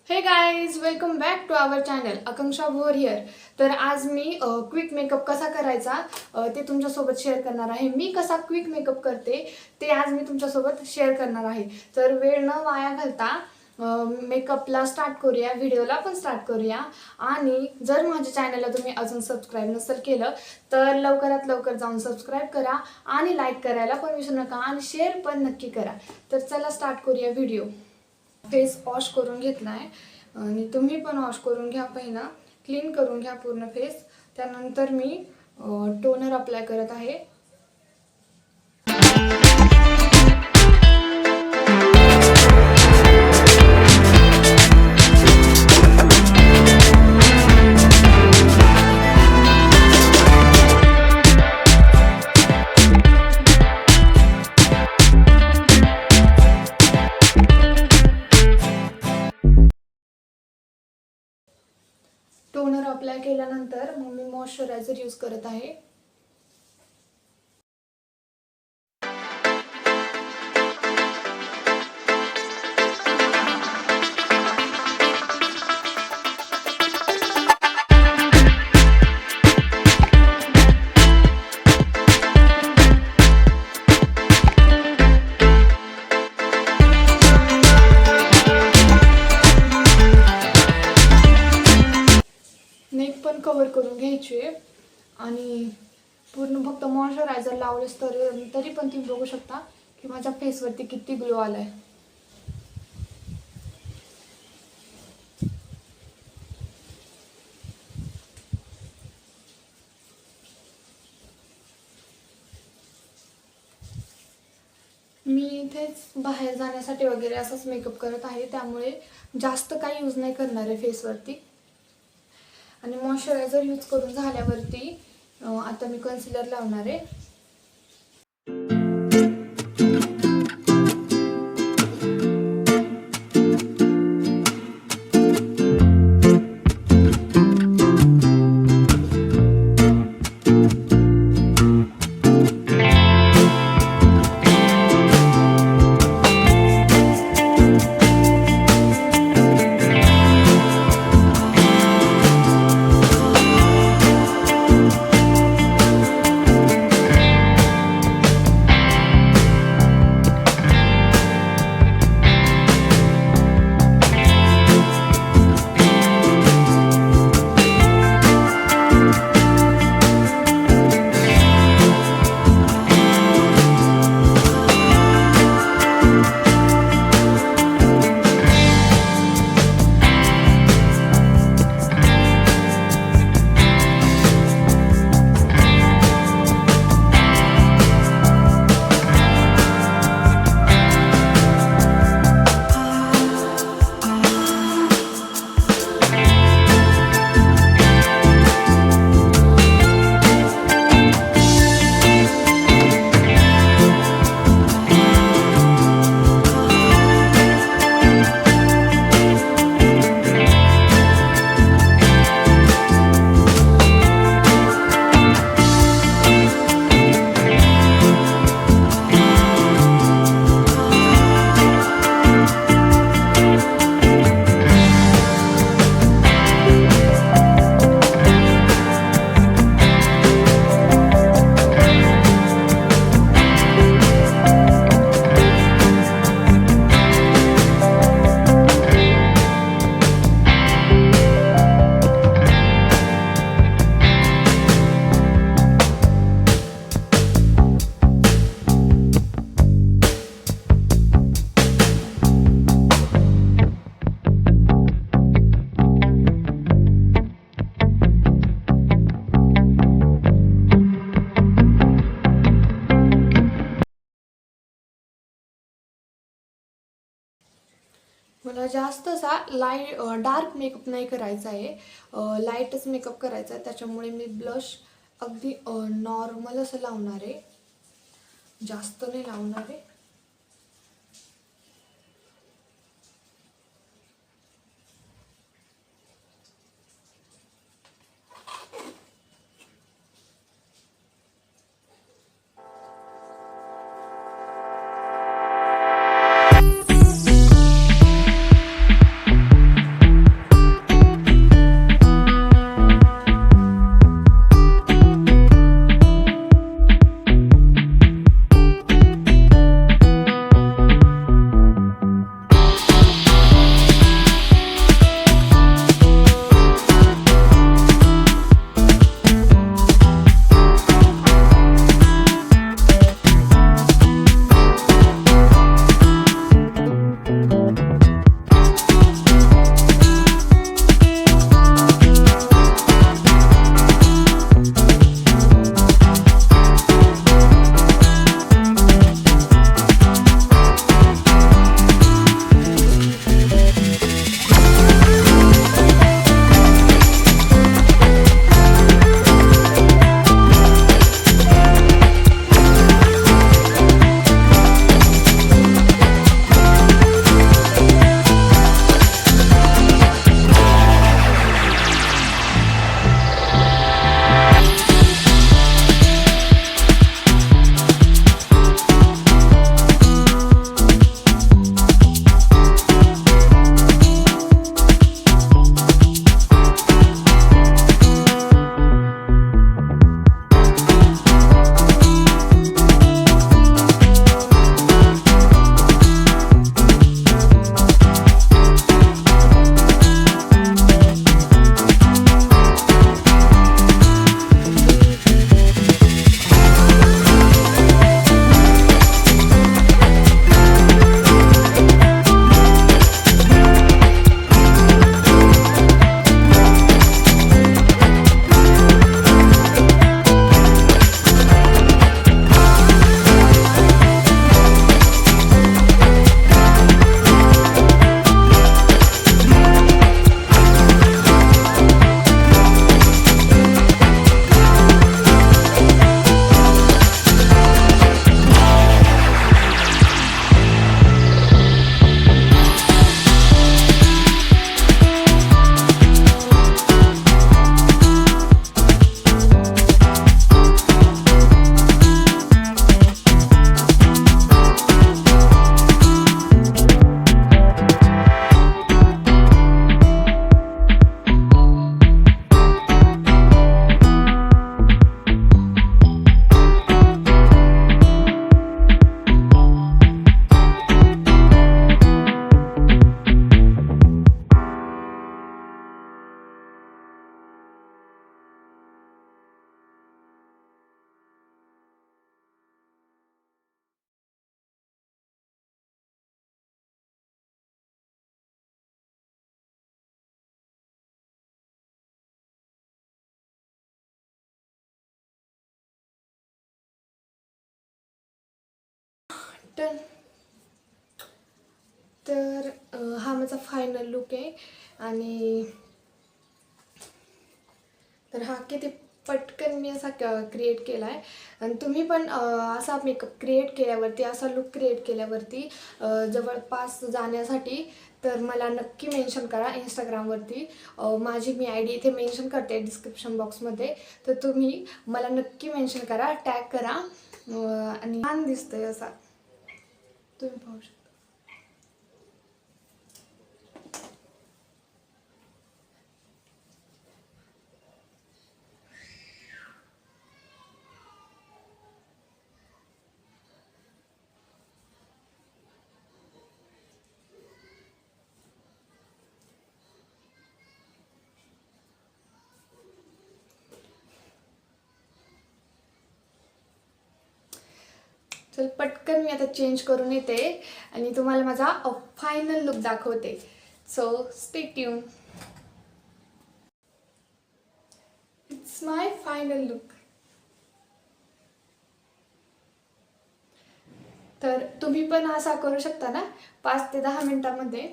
हे guys, welcome back to our channel Akanksha Bhor here. तर आज मी क्विक मेकअप कसा करायचा ते तुमच्यासोबत शेअर करणार आहे. मी कसा क्विक मेकअप करते ते आज मी तुमच्यासोबत शेअर करणार आहे. तर वेळ न वाया घालता मेकअपला स्टार्ट करूया, व्हिडिओला पण स्टार्ट करूया. आणि जर माझ्या चॅनलला तुम्ही अजून सबस्क्राईब नसेल केलं तर लवकरात लवकर जाऊन सबस्क्राईब करा आणि लाईक करायला पण विसरू नका आणि शेअर पण नक्की करा. तर चला स्टार्ट करूया व्हिडिओ. फेस वॉश करून घेतला आहे आणि तुम्ही पण वॉश करून घ्या. पहिला क्लीन करून घ्या पूर्ण फेस. त्यानंतर मी टोनर अप्लाय करत आहे. टोनर अप्लाय केल्यानंतर मग मी मॉइश्चरायझर यूज करत आहे. नेक पण कवर करून घ्यायची आहे आणि पूर्ण फक्त मॉइश्चरायझर लावलेस तरी पण तुम्ही बघू शकता की माझ्या फेसवरती किती ग्लो आलाय. मी इथेच बाहेर जाण्यासाठी वगैरे असाच मेकअप करत आहे, त्यामुळे जास्त काही यूज नाही करणार आहे फेसवरती. आणि मॉइश्चरायझर यूज करून झाल्यावरती आता मी कन्सिलर लावणार आहे. मला जास्त असा डार्क मेकअप नाही करायचा आहे, लाईटच मेकअप करायचा आहे. त्याच्यामुळे मी ब्लश अगदी नॉर्मल असं लावणार आहे, जास्त नाही लावणार आहे. डन. तर हा माझा फायनल लुक आहे. आणि तर हा किती पटकन मी असा क्रिएट केला आहे. आणि तुम्ही पण असा मेकअप क्रिएट केल्यावरती, असा लुक क्रिएट केल्यावरती जवळपास जाण्यासाठी तर मला नक्की मेन्शन करा इंस्टाग्रामवरती. माझी मी आय डी इथे मेन्शन करते डिस्क्रिप्शन बॉक्समध्ये. तर तुम्ही मला नक्की मेन्शन करा, टॅग करा. आणि छान दिसतंय असा, तुम्ही पाहू शकता. चल पटकन मी आता चेंज करून येते आणि तुम्हाला माझा फायनल लुक दाखवते. So stay tune. It's my final look. तर तुम्ही पण असा करू शकता ना 5 ते 10 मिनिटांमध्ये.